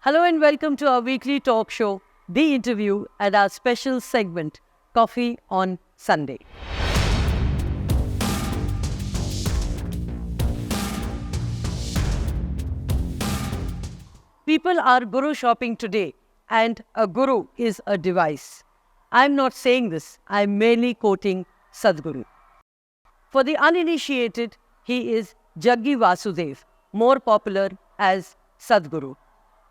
Hello and welcome to our weekly talk show, The Interview, and our special segment, Coffee on Sunday. People are guru shopping today, and a guru is a device. I'm not saying this, I'm merely quoting Sadhguru. For the uninitiated, he is Jaggi Vasudev, more popular as Sadhguru.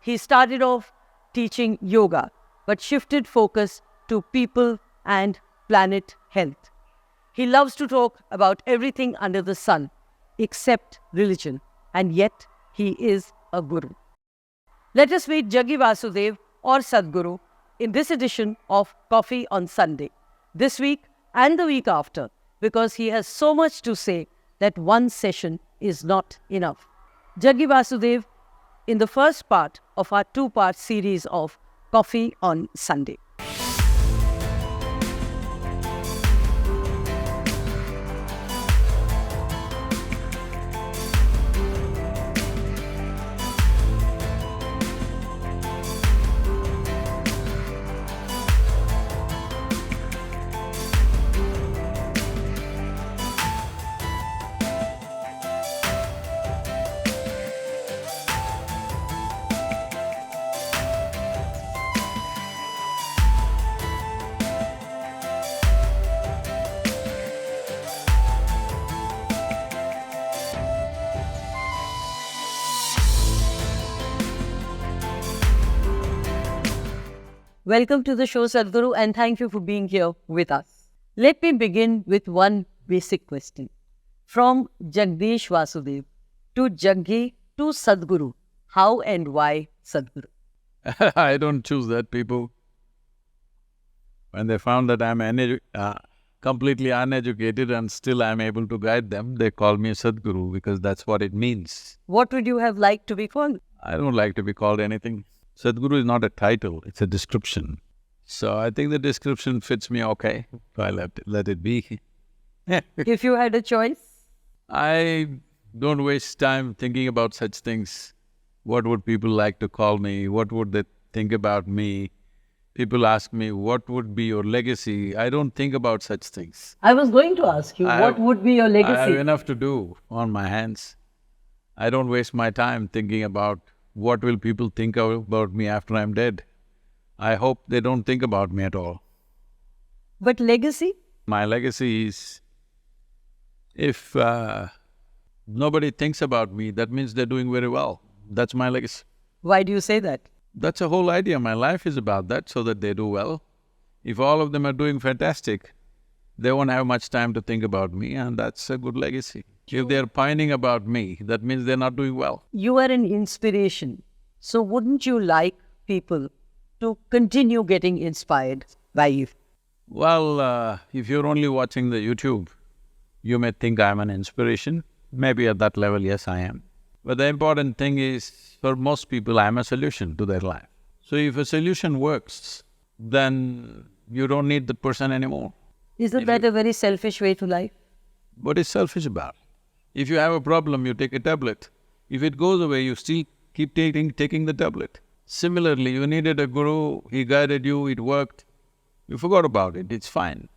He started off teaching yoga, but shifted focus to people and planet health. He loves to talk about everything under the sun, except religion, and yet he is a guru. Let us meet Jaggi Vasudev or Sadhguru in this edition of Coffee on Sunday, this week and the week after, because he has so much to say that one session is not enough. Jaggi Vasudev in the first part of our two-part series of Coffee on Sunday. Welcome to the show, Sadhguru, and thank you for being here with us. Let me begin with one basic question. From Jagdish Vasudev to Jaggi to Sadhguru, how and why Sadhguru? I don't choose that, people. When they found that I'm completely uneducated and still I'm able to guide them, they call me Sadhguru because that's what it means. What would you have liked to be called? I don't like to be called anything. Sadhguru is not a title, it's a description. So I think the description fits me okay, so I let it be. If you had a choice? I don't waste time thinking about such things. What would people like to call me? What would they think about me? People ask me, what would be your legacy? I don't think about such things. I was going to ask you, what would be your legacy? I have enough to do on my hands. I don't waste my time thinking about what will people think about me after I'm dead. I hope they don't think about me at all. But legacy? My legacy is, if nobody thinks about me, that means they're doing very well. That's my legacy. Why do you say that? That's the whole idea. My life is about that, so that they do well. If all of them are doing fantastic, they won't have much time to think about me, and that's a good legacy. If they're pining about me, that means they're not doing well. You are an inspiration. So wouldn't you like people to continue getting inspired by you? Well, if you're only watching the YouTube, you may think I'm an inspiration. Maybe at that level, yes, I am. But the important thing is, for most people, I'm a solution to their life. So if a solution works, then you don't need the person anymore. Isn't that a very selfish way to life? What is selfish about? If you have a problem, you take a tablet. If it goes away, you still keep taking the tablet. Similarly, you needed a guru, he guided you, it worked. You forgot about it, it's fine.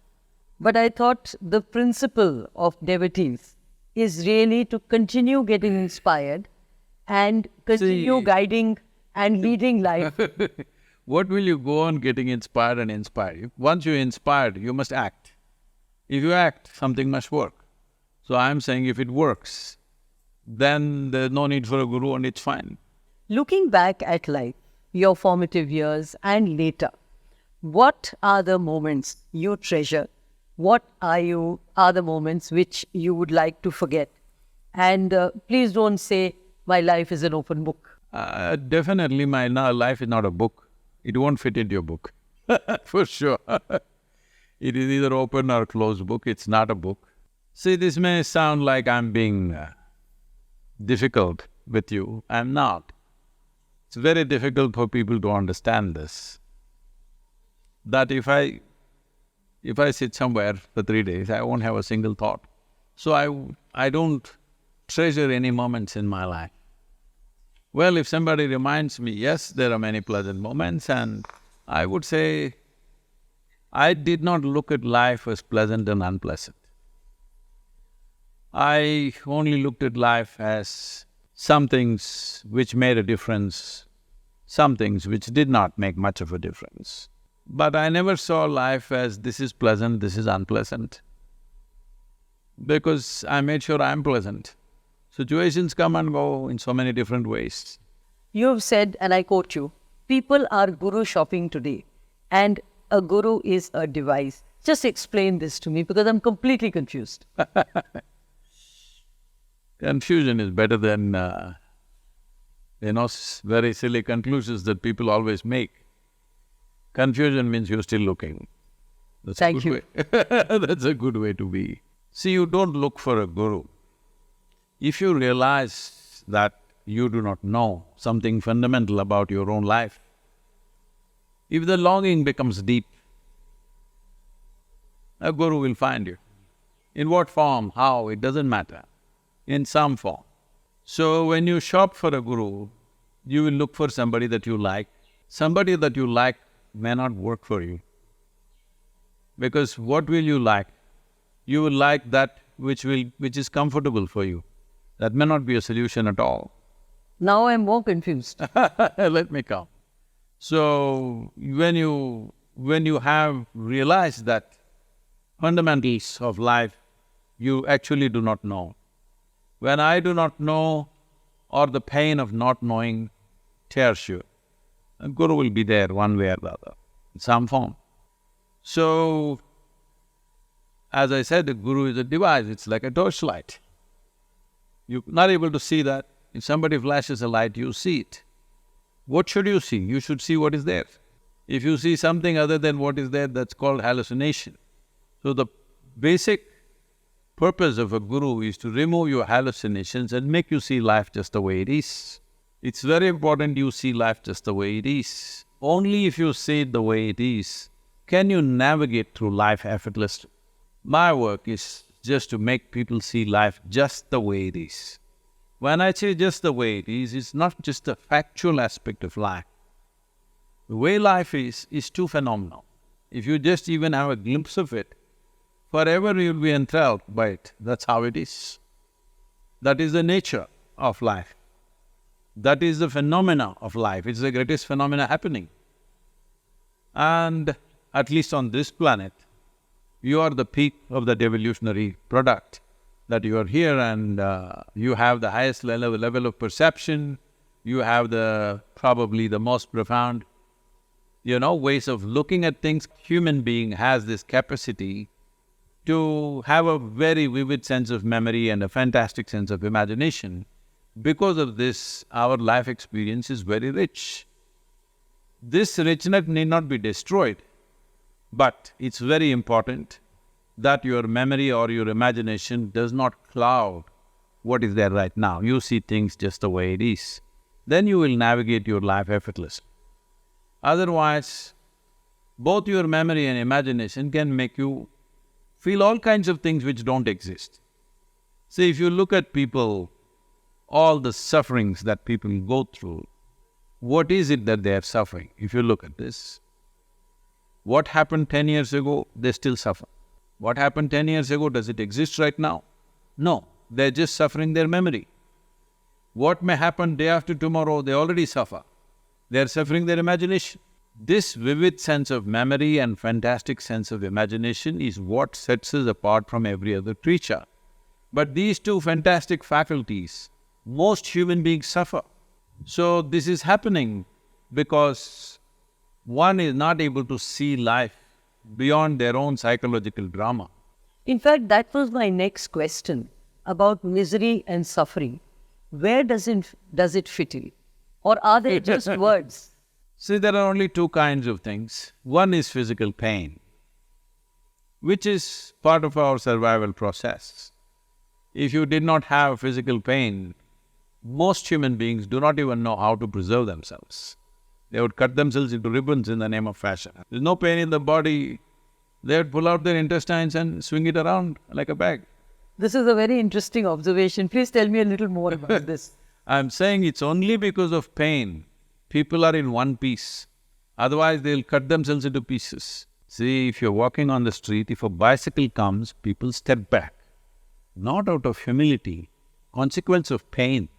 But I thought the principle of devotees is really to continue getting inspired and continue guiding and leading life. What will you go on getting inspired and inspire you? Once you're inspired, you must act. If you act, something must work. So I'm saying if it works, then there's no need for a guru and it's fine. Looking back at life, your formative years and later, what are the moments you treasure? What are the moments which you would like to forget? And please don't say, my life is an open book. Definitely my life is not a book. It won't fit into your book, for sure. It is either open or closed book, it's not a book. See, this may sound like I'm being difficult with you, I'm not. It's very difficult for people to understand this, that if I sit somewhere for 3 days, I won't have a single thought. So I don't treasure any moments in my life. Well, if somebody reminds me, yes, there are many pleasant moments, and I would say I did not look at life as pleasant and unpleasant. I only looked at life as some things which made a difference, some things which did not make much of a difference. But I never saw life as this is pleasant, this is unpleasant, because I made sure I'm pleasant. Situations come and go in so many different ways. You have said, and I quote you, people are guru shopping today, and a guru is a device. Just explain this to me because I'm completely confused. Confusion is better than, very silly conclusions that people always make. Confusion means you're still looking. That's a good way. That's a good way to be. See, you don't look for a guru. If you realize that you do not know something fundamental about your own life, if the longing becomes deep, a guru will find you. In what form, how, it doesn't matter. In some form. So when you shop for a guru, you will look for somebody that you like. Somebody that you like may not work for you. Because what will you like? You will like that which is comfortable for you. That may not be a solution at all. Now I'm more confused. Let me come. So when you have realized that fundamentals of life you actually do not know, when I do not know or the pain of not knowing tears you, a guru will be there one way or the other, in some form. So, as I said, the guru is a device, it's like a torchlight. You're not able to see that. If somebody flashes a light, you see it. What should you see? You should see what is there. If you see something other than what is there, that's called hallucination. So the basic purpose of a guru is to remove your hallucinations and make you see life just the way it is. It's very important you see life just the way it is. Only if you see it the way it is, can you navigate through life effortlessly. My work is just to make people see life just the way it is. When I say just the way it is, it's not just a factual aspect of life. The way life is too phenomenal. If you just even have a glimpse of it, forever you'll be enthralled by it. That's how it is. That is the nature of life. That is the phenomena of life. It's the greatest phenomena happening. And at least on this planet, you are the peak of that evolutionary product, that you are here and you have the highest level of perception, you have probably the most profound, ways of looking at things. Human being has this capacity to have a very vivid sense of memory and a fantastic sense of imagination. Because of this, our life experience is very rich. This richness need not be destroyed, but it's very important that your memory or your imagination does not cloud what is there right now. You see things just the way it is. Then you will navigate your life effortlessly. Otherwise, both your memory and imagination can make you feel all kinds of things which don't exist. See, if you look at people, all the sufferings that people go through, what is it that they are suffering? If you look at this, what happened 10 years ago, they still suffer. What happened 10 years ago, does it exist right now? No, they're just suffering their memory. What may happen day after tomorrow, they already suffer. They're suffering their imagination. This vivid sense of memory and fantastic sense of imagination is what sets us apart from every other creature. But these two fantastic faculties, most human beings suffer. So this is happening because one is not able to see life beyond their own psychological drama. In fact, that was my next question about misery and suffering. Where does it fit in? Or are they just words? See, there are only two kinds of things. One is physical pain, which is part of our survival process. If you did not have physical pain, most human beings do not even know how to preserve themselves. They would cut themselves into ribbons in the name of fashion. There's no pain in the body, they would pull out their intestines and swing it around like a bag. This is a very interesting observation. Please tell me a little more about this. I'm saying it's only because of pain people are in one piece. Otherwise, they'll cut themselves into pieces. See, if you're walking on the street, if a bicycle comes, people step back. Not out of humility, consequence of pain.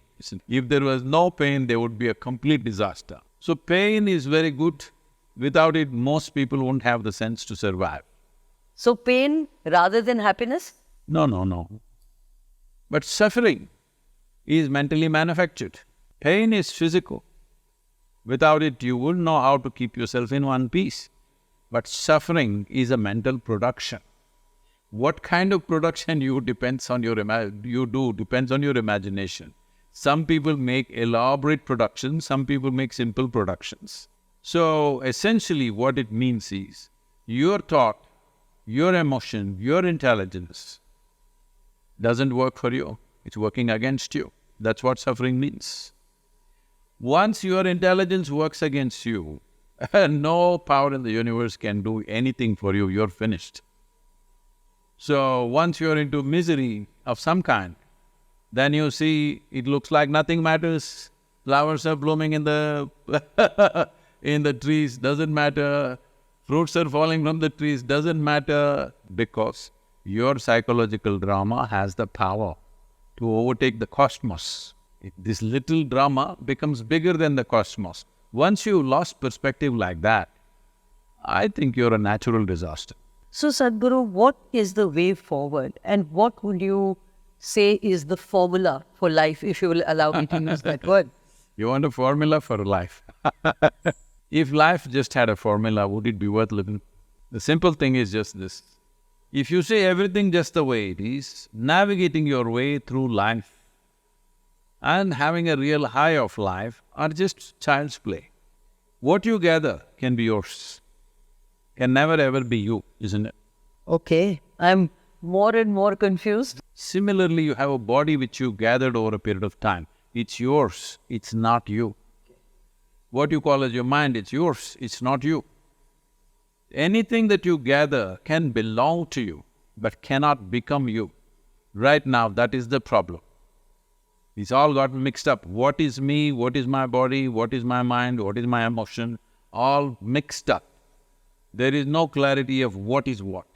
If there was no pain, there would be a complete disaster. So pain is very good. Without it, most people won't have the sense to survive. So pain rather than happiness? No. But suffering is mentally manufactured. Pain is physical. Without it, you wouldn't know how to keep yourself in one piece. But suffering is a mental production. What kind of production you depends on your imagination. Some people make elaborate productions, some people make simple productions. So essentially what it means is, your thought, your emotion, your intelligence doesn't work for you, it's working against you. That's what suffering means. Once your intelligence works against you, no power in the universe can do anything for you, you're finished. So once you're into misery of some kind, then you see it looks like nothing matters. Flowers are blooming in the in the trees, doesn't matter. Fruits are falling from the trees, doesn't matter. Because your psychological drama has the power to overtake the cosmos. This little drama becomes bigger than the cosmos. Once you lost perspective like that, I think you're a natural disaster. So Sadhguru, what is the way forward and what would you say is the formula for life, if you will allow me to use that word? You want a formula for life? If life just had a formula, would it be worth living? The simple thing is just this. If you say everything just the way it is, navigating your way through life and having a real high of life are just child's play. What you gather can be yours, can never ever be you, isn't it? Okay, I'm more and more confused. Similarly, you have a body which you gathered over a period of time. It's yours, it's not you. What you call as your mind, it's yours, it's not you. Anything that you gather can belong to you, but cannot become you. Right now, that is the problem. It's all got mixed up. What is me, what is my body, what is my mind, what is my emotion, all mixed up. There is no clarity of what is what.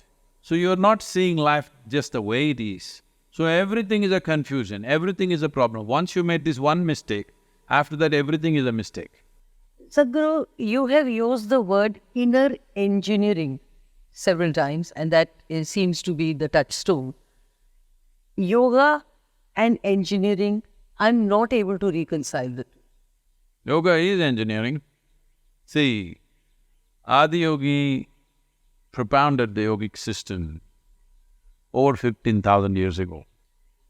So you're not seeing life just the way it is. So everything is a confusion, everything is a problem. Once you made this one mistake, after that everything is a mistake. Sadhguru, you have used the word inner engineering several times, and that seems to be the touchstone. Yoga and engineering, I'm not able to reconcile the two. Yoga is engineering. See, Adiyogi propounded the yogic system over 15,000 years ago.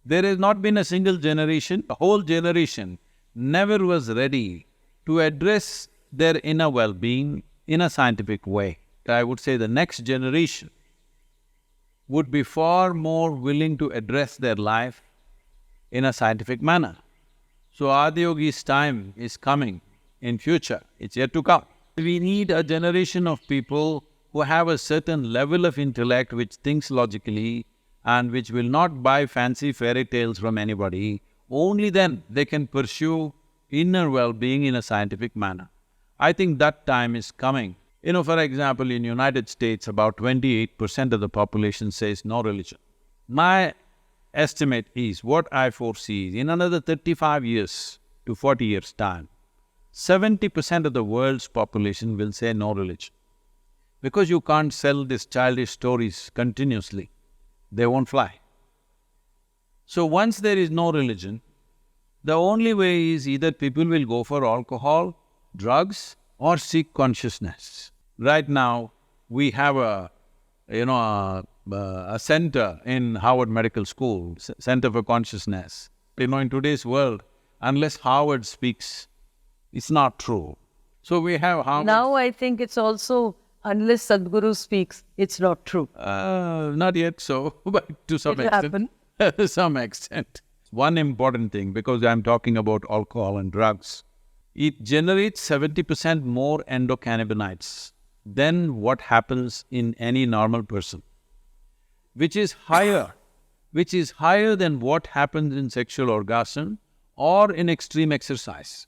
There has not been a single generation, a whole generation never was ready to address their inner well-being in a scientific way. I would say the next generation would be far more willing to address their life in a scientific manner. So Adiyogi's time is coming in future, it's yet to come. We need a generation of people who have a certain level of intellect which thinks logically and which will not buy fancy fairy tales from anybody. Only then they can pursue inner well-being in a scientific manner. I think that time is coming. For example, in United States, about 28% of the population says no religion. My estimate is, what I foresee is, in another 35 years to 40 years' time, 70% of the world's population will say no religion. Because you can't sell these childish stories continuously, they won't fly. So once there is no religion, the only way is either people will go for alcohol, drugs, or seek consciousness. Right now, we have a center in Harvard Medical School, Center for Consciousness. In today's world, unless Harvard speaks, it's not true. So we have Harvard… Now I think it's also, unless Sadhguru speaks, it's not true. Not yet so, but to some It'll extent. To some extent. One important thing, because I'm talking about alcohol and drugs, it generates 70% more endocannabinoids than what happens in any normal person, which is higher than what happens in sexual orgasm or in extreme exercise,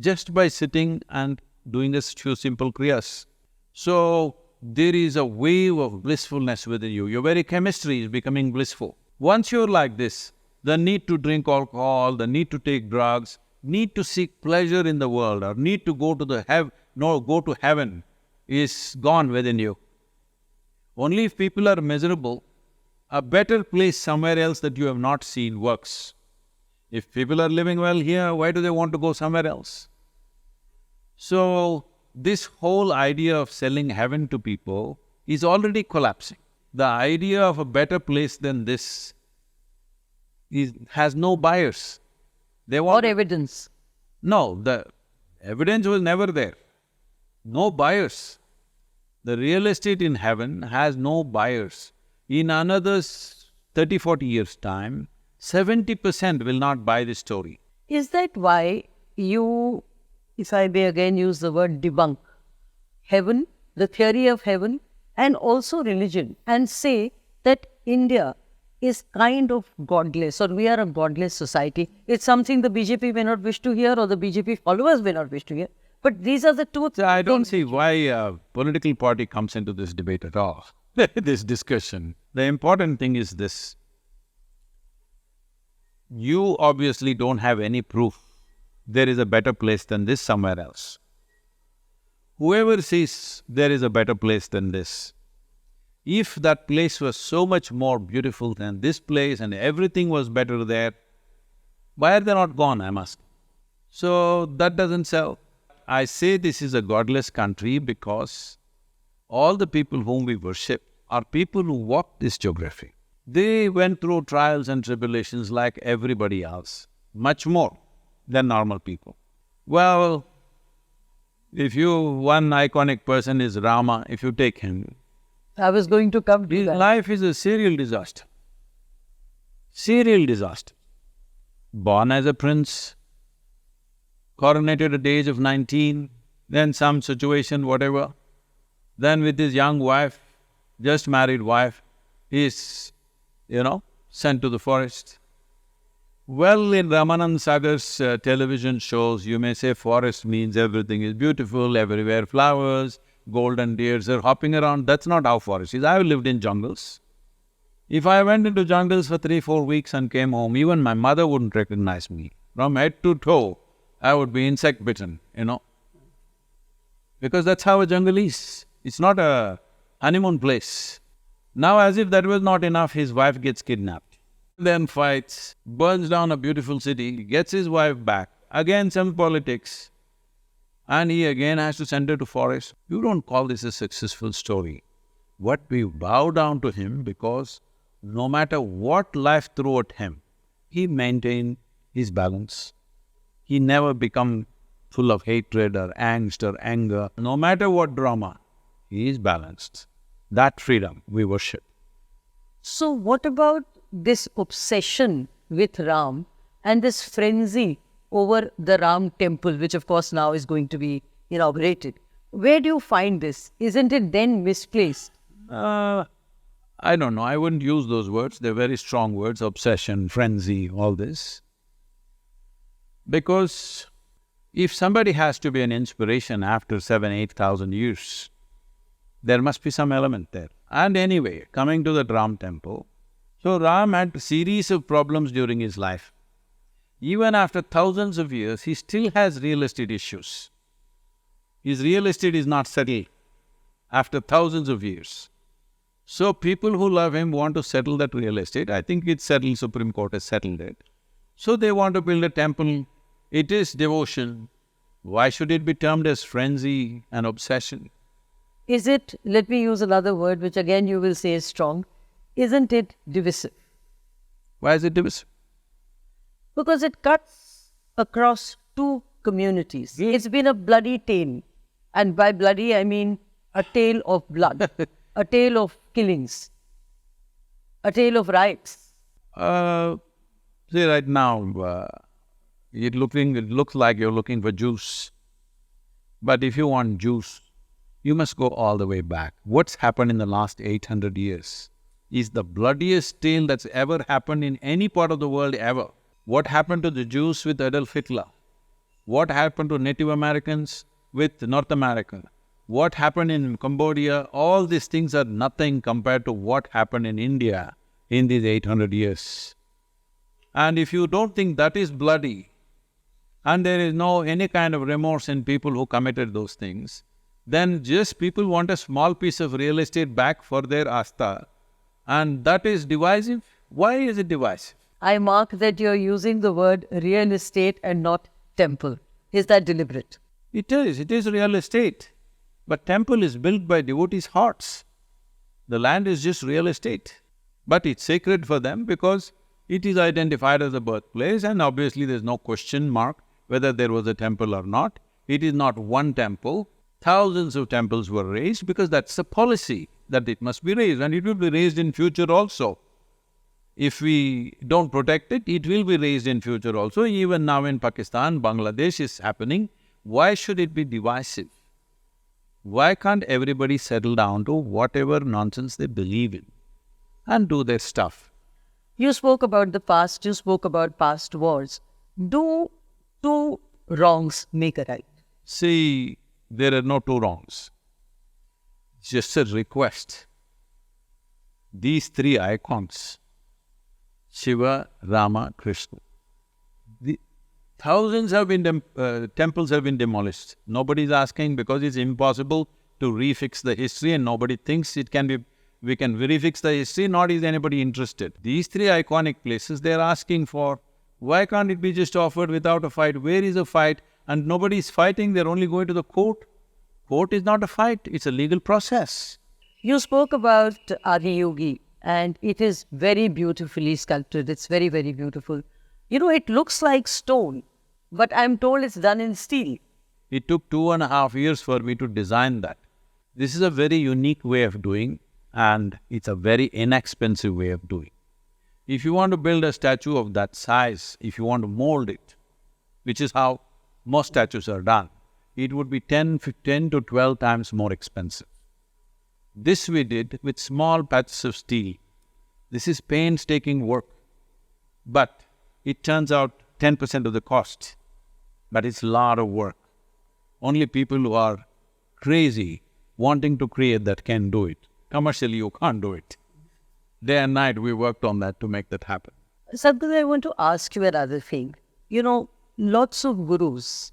just by sitting and doing a few simple kriyas. So, there is a wave of blissfulness within you. Your very chemistry is becoming blissful. Once you're like this, the need to drink alcohol, the need to take drugs, need to seek pleasure in the world, or need to go to heaven is gone within you. Only if people are miserable, a better place somewhere else that you have not seen works. If people are living well here, why do they want to go somewhere else? So, this whole idea of selling heaven to people is already collapsing. The idea of a better place than this has no buyers. They want… Or evidence. No, the evidence was never there. No buyers. The real estate in heaven has no buyers. In another 30-40 years' time, 70% will not buy this story. Is that why you, if I may again use the word debunk, heaven, the theory of heaven, and also religion, and say that India is kind of godless, or we are a godless society? It's something the BJP may not wish to hear, or the BJP followers may not wish to hear. But these are the two… I don't see why a political party comes into this debate at all, this discussion. The important thing is this. You obviously don't have any proof there is a better place than this somewhere else. Whoever says there is a better place than this, if that place was so much more beautiful than this place and everything was better there, why are they not gone, I'm asking? So, that doesn't sell. I say this is a godless country because all the people whom we worship are people who walked this geography. They went through trials and tribulations like everybody else, much more than normal people. Well, one iconic person is Rama, if you take him, I was going to come to his that. life is a serial disaster. Serial disaster. Born as a prince, coronated at the age of 19, then some situation, whatever. Then with his young wife, just married wife, he's, sent to the forest. Well, in Ramanand Sagar's television shows, you may say forest means everything is beautiful, everywhere flowers, golden deers are hopping around. That's not how forest is. I've lived in jungles. If I went into jungles for 3-4 weeks and came home, even my mother wouldn't recognize me. From head to toe, I would be insect bitten, Because that's how a jungle is. It's not a honeymoon place. Now, as if that was not enough, his wife gets kidnapped. Then fights, burns down a beautiful city, gets his wife back, again some politics, and he again has to send her to forest. You don't call this a successful story. What we bow down to him because no matter what life threw at him, he maintained his balance. He never become full of hatred or angst or anger. No matter what drama, he is balanced. That freedom we worship. So what about this obsession with Ram and this frenzy over the Ram Temple, which of course now is going to be inaugurated? Where do you find this? Isn't it then misplaced? I don't know. I wouldn't use those words. They're very strong words, obsession, frenzy, all this. Because if somebody has to be an inspiration after 7,000–8,000 years, there must be some element there. And anyway, coming to the Ram Temple, so Ram had a series of problems during his life. Even after thousands of years, he still has real estate issues. His real estate is not settled after thousands of years. So people who love him want to settle that real estate. I think it's settled, Supreme Court has settled it. So they want to build a temple. It is devotion. Why should it be termed as frenzy and obsession? Is it, let me use another word which again you will say is strong, isn't it divisive? Why is it divisive? Because it cuts across two communities. It's been a bloody tale. And by bloody, I mean a tale of blood, a tale of killings, a tale of riots. See, right now, it looks like you're looking for juice. But if you want juice, you must go all the way back. What's happened in the last 800 years is the bloodiest tale that's ever happened in any part of the world ever. What happened to the Jews with Adolf Hitler? What happened to Native Americans with North America? What happened in Cambodia? All these things are nothing compared to what happened in India in these 800 years. And if you don't think that is bloody, and there is no any kind of remorse in people who committed those things, then just people want a small piece of real estate back for their asta, and that is divisive. Why is it divisive? I mark that you're using the word real estate and not temple. Is that deliberate? It is real estate. But temple is built by devotees' hearts. The land is just real estate. But it's sacred for them because it is identified as a birthplace, and obviously there's no question mark whether there was a temple or not. It is not one temple. Thousands of temples were raised because that's the policy, that it must be raised, and it will be raised in future also. If we don't protect it, it will be raised in future also. Even now in Pakistan, Bangladesh is happening. Why should it be divisive? Why can't everybody settle down to whatever nonsense they believe in and do their stuff? You spoke about the past, you spoke about past wars. Do two wrongs make a right? See, there are no two wrongs. It's just a request. These three icons, Shiva, Rama, Krishna, thousands have been… temples have been demolished. Nobody is asking because it's impossible to refix the history, and nobody thinks we can refix the history, nor is anybody interested. These three iconic places they're asking for, why can't it be just offered without a fight? Where is a fight? And nobody is fighting, they're only going to the court. Court is not a fight, it's a legal process. You spoke about Adiyogi, and it is very beautifully sculpted. It's very, very beautiful. You know, it looks like stone, but I'm told it's done in steel. It took 2.5 years for me to design that. This is a very unique way of doing, and it's a very inexpensive way of doing. If you want to build a statue of that size, if you want to mold it, which is how most statues are done, it would be 10 to 12 times more expensive. This we did with small patches of steel. This is painstaking work, but it turns out 10% of the cost, but it's a lot of work. Only people who are crazy wanting to create that can do it. Commercially, you can't do it. Day and night we worked on that to make that happen. Sadhguru, I want to ask you another thing. You know, lots of gurus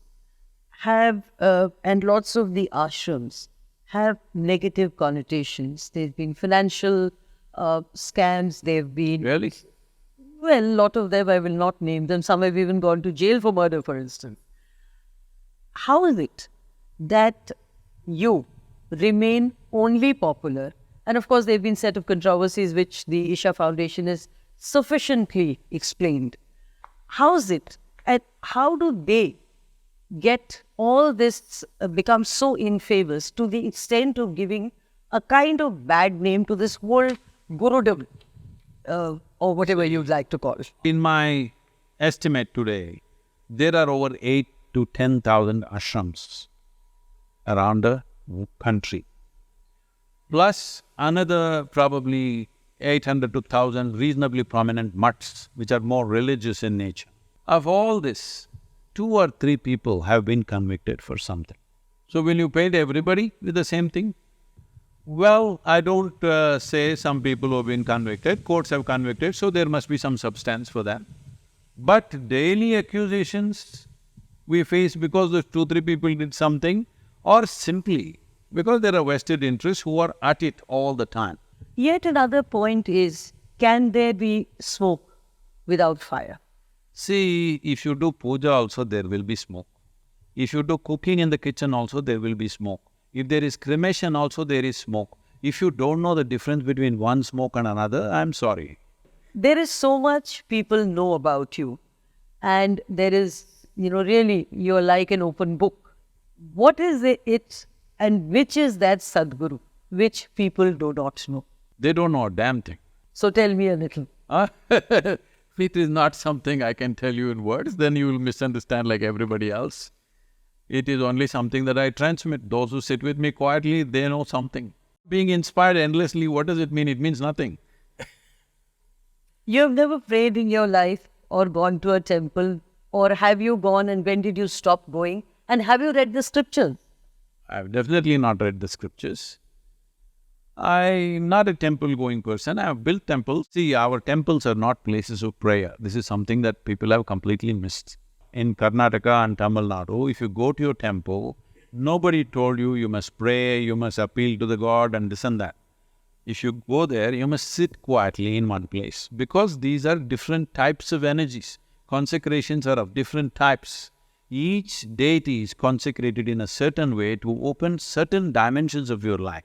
have, and lots of the ashrams have negative connotations. There've been financial scams, there've been… Really? Well, a lot of them, I will not name them. Some have even gone to jail for murder, for instance. How is it that you remain only popular? And of course, there have been set of controversies which the Isha Foundation has sufficiently explained. How is it, and how do they get all this, become so infamous to the extent of giving a kind of bad name to this whole gurudom, or whatever you'd like to call it? In my estimate today, there are over 8 to 10,000 ashrams around the country, plus another probably 800 to 1,000 reasonably prominent mutts, which are more religious in nature. Of all this, 2 or 3 people have been convicted for something. So will you paint everybody with the same thing? Well, I don't say some people who have been convicted, courts have convicted, so there must be some substance for that. But daily accusations we face because those 2-3 people did something, or simply because there are vested interests who are at it all the time. Yet another point is, can there be smoke without fire? See, if you do puja also, there will be smoke. If you do cooking in the kitchen also, there will be smoke. If there is cremation also, there is smoke. If you don't know the difference between one smoke and another, I'm sorry. There is so much people know about you, and there is, really, you're like an open book. What is it, and which is that Sadhguru, which people do not know? They don't know a damn thing. So tell me a little. It is not something I can tell you in words, then you will misunderstand like everybody else. It is only something that I transmit. Those who sit with me quietly, they know something. Being inspired endlessly, what does it mean? It means nothing. You have never prayed in your life or gone to a temple? Or have you gone and when did you stop going? And have you read the scriptures? I've definitely not read the scriptures. I'm not a temple-going person. I've built temples. See, our temples are not places of prayer. This is something that people have completely missed. In Karnataka and Tamil Nadu, if you go to your temple, nobody told you you must pray, you must appeal to the god and this and that. If you go there, you must sit quietly in one place because these are different types of energies. Consecrations are of different types. Each deity is consecrated in a certain way to open certain dimensions of your life.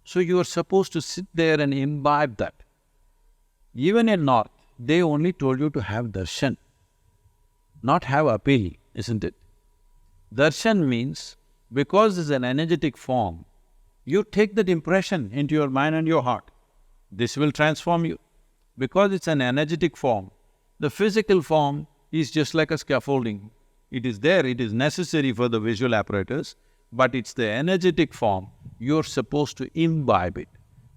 So you are supposed to sit there and imbibe that. Even in North, they only told you to have darshan, not have appeal, isn't it? Darshan means, because it's an energetic form, you take that impression into your mind and your heart. This will transform you. Because it's an energetic form, the physical form is just like a scaffolding. It is there, it is necessary for the visual apparatus, but it's the energetic form, you're supposed to imbibe it.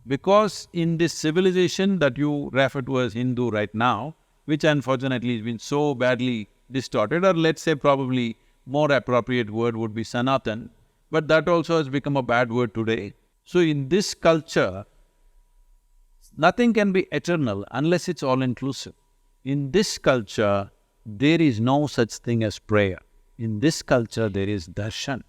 Because in this civilization that you refer to as Hindu right now, which unfortunately has been so badly distorted, or let's say probably more appropriate word would be Sanatan, but that also has become a bad word today. So in this culture, nothing can be eternal unless it's all-inclusive. In this culture, there is no such thing as prayer. In this culture, there is darshan.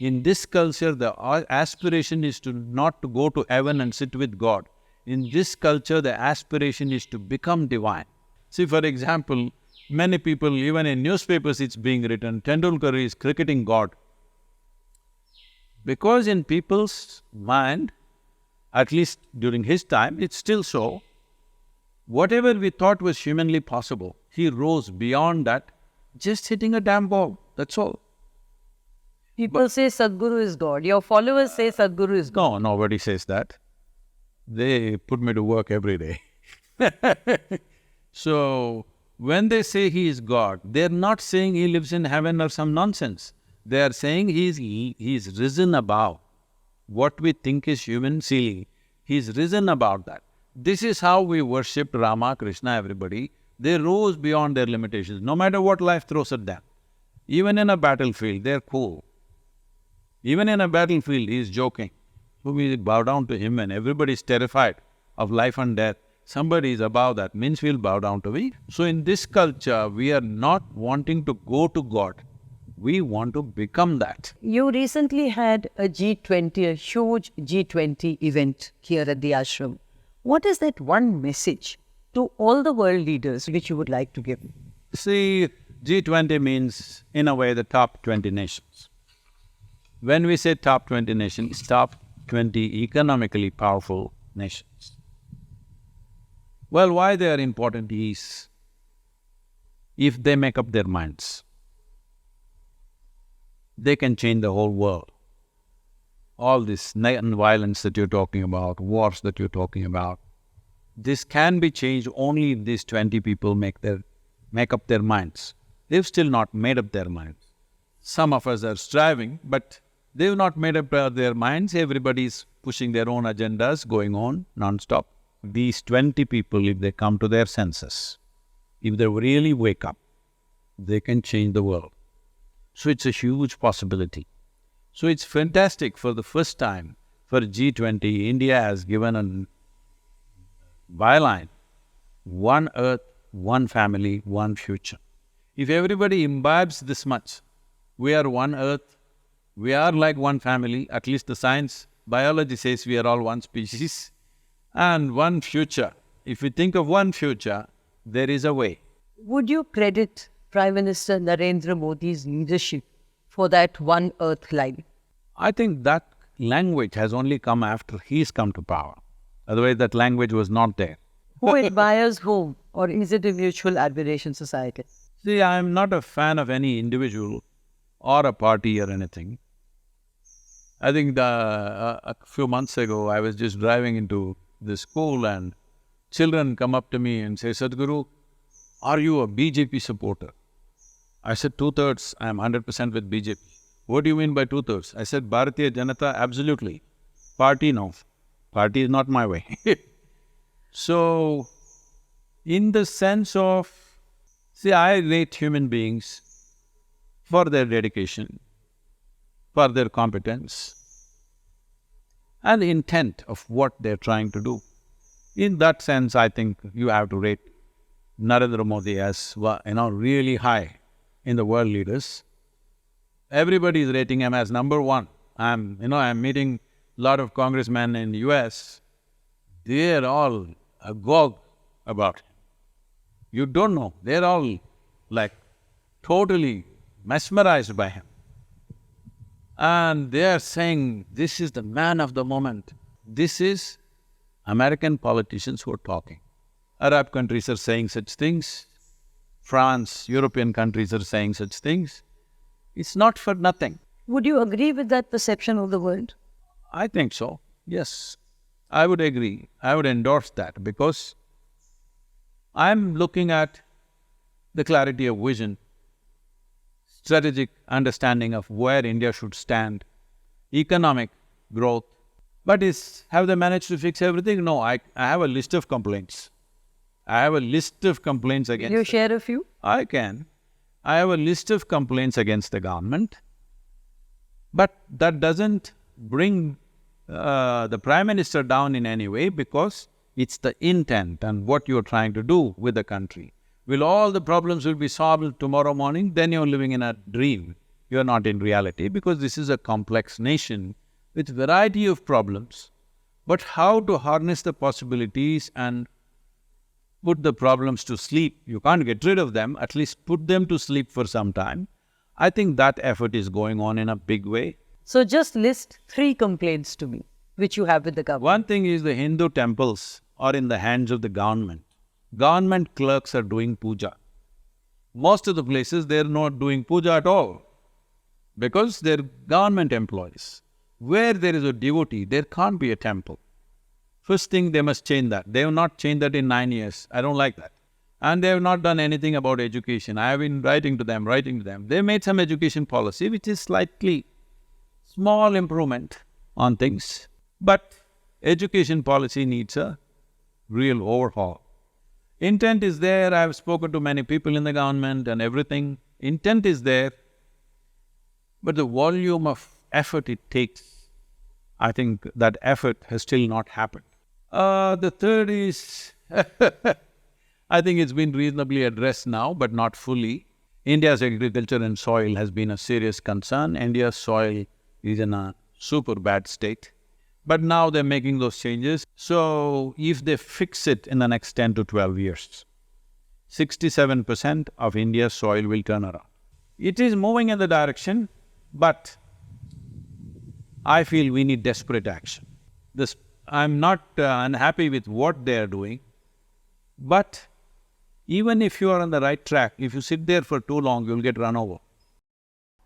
In this culture, the aspiration is to not to go to heaven and sit with God. In this culture, the aspiration is to become divine. See, for example, many people, even in newspapers it's being written, Tendulkar is cricketing God. Because in people's mind, at least during his time, it's still so, whatever we thought was humanly possible, he rose beyond that, just hitting a damn ball, that's all. People say Sadhguru is God. Your followers say Sadhguru is God. No, nobody says that. They put me to work every day. So, when they say he is God, they're not saying he lives in heaven or some nonsense. They are saying he's risen above what we think is human silly. He's risen above that. This is how we worshipped Rama, Krishna, everybody. They rose beyond their limitations, no matter what life throws at them. Even in a battlefield, they're cool. Even in a battlefield, he's joking. So we bow down to him and everybody's terrified of life and death. Somebody is above that, means we'll bow down to me. So in this culture, we are not wanting to go to God. We want to become that. You recently had a G20, a huge G20 event here at the ashram. What is that one message to all the world leaders which you would like to give? See, G20 means, in a way, the top 20 nations. When we say top 20 nations, top 20 economically powerful nations. Well, why they are important is, if they make up their minds, they can change the whole world. All this violence that you're talking about, wars that you're talking about, this can be changed only if these 20 people make up their minds. They've still not made up their minds. Some of us are striving, but they've not made up their minds. Everybody's pushing their own agendas, going on non-stop. These 20 people, if they come to their senses, if they really wake up, they can change the world. So it's a huge possibility. So it's fantastic. For the first time for G20, India has given a byline: one earth, one family, one future. If everybody imbibes this much, we are one earth, we are like one family, at least the science, biology says we are all one species, and one future. If we think of one future, there is a way. Would you credit Prime Minister Narendra Modi's leadership for that one earth line? I think that language has only come after he's come to power. Otherwise that language was not there. Who admires whom? Or is it a mutual admiration society? See, I'm not a fan of any individual or a party or anything. I think a few months ago, I was just driving into the school and children come up to me and say, "Sadhguru, are you a BJP supporter?" I said, "2/3, I'm 100% with BJP. What do you mean by 2/3? I said, Bharatiya Janata, absolutely. Party, no. Party is not my way. So, in the sense of See, I rate human beings for their dedication, for their competence, and the intent of what they're trying to do. In that sense, I think you have to rate Narendra Modi as, really high in the world leaders. Everybody is rating him as number one. I'm meeting a lot of congressmen in the US. They're all agog about him. You don't know, they're all like totally mesmerized by him. And they are saying, this is the man of the moment. This is American politicians who are talking. Arab countries are saying such things. France, European countries are saying such things. It's not for nothing. Would you agree with that perception of the world? I think so, yes. I would agree. I would endorse that because I'm looking at the clarity of vision, strategic understanding of where India should stand, economic growth. But have they managed to fix everything? No, I have a list of complaints. I have a list of complaints against… Can you share a few? I can. I have a list of complaints against the government, but that doesn't bring the Prime Minister down in any way because it's the intent and what you're trying to do with the country. Will all the problems will be solved tomorrow morning? Then you're living in a dream. You're not in reality because this is a complex nation with variety of problems. But how to harness the possibilities and put the problems to sleep? You can't get rid of them, at least put them to sleep for some time. I think that effort is going on in a big way. So just list 3 complaints to me, which you have with the government. One thing is the Hindu temples are in the hands of the government. Government clerks are doing puja. Most of the places they're not doing puja at all because they're government employees. Where there is a devotee, there can't be a temple. First thing, they must change that. They have not changed that in 9 years. I don't like that. And they have not done anything about education. I have been writing to them. They made some education policy which is slightly small improvement on things. But education policy needs a real overhaul. Intent is there. I have spoken to many people in the government and everything. Intent is there. But the volume of effort it takes, I think that effort has still not happened. The third is I think it's been reasonably addressed now, but not fully. India's agriculture and soil has been a serious concern. India's soil is in a super bad state. But now they're making those changes. So if they fix it in the next 10 to 12 years, 67% of India's soil will turn around. It is moving in the direction, but I feel we need desperate action. I'm not unhappy with what they are doing, but even if you are on the right track, if you sit there for too long, you'll get run over.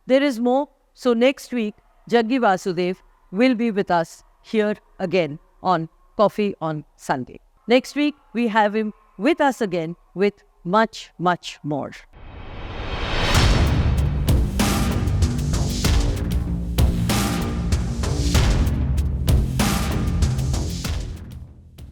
There is more. So next week, Jaggi Vasudev will be with us here again on Coffee on Sunday. Next week, we have him with us again with much, much more.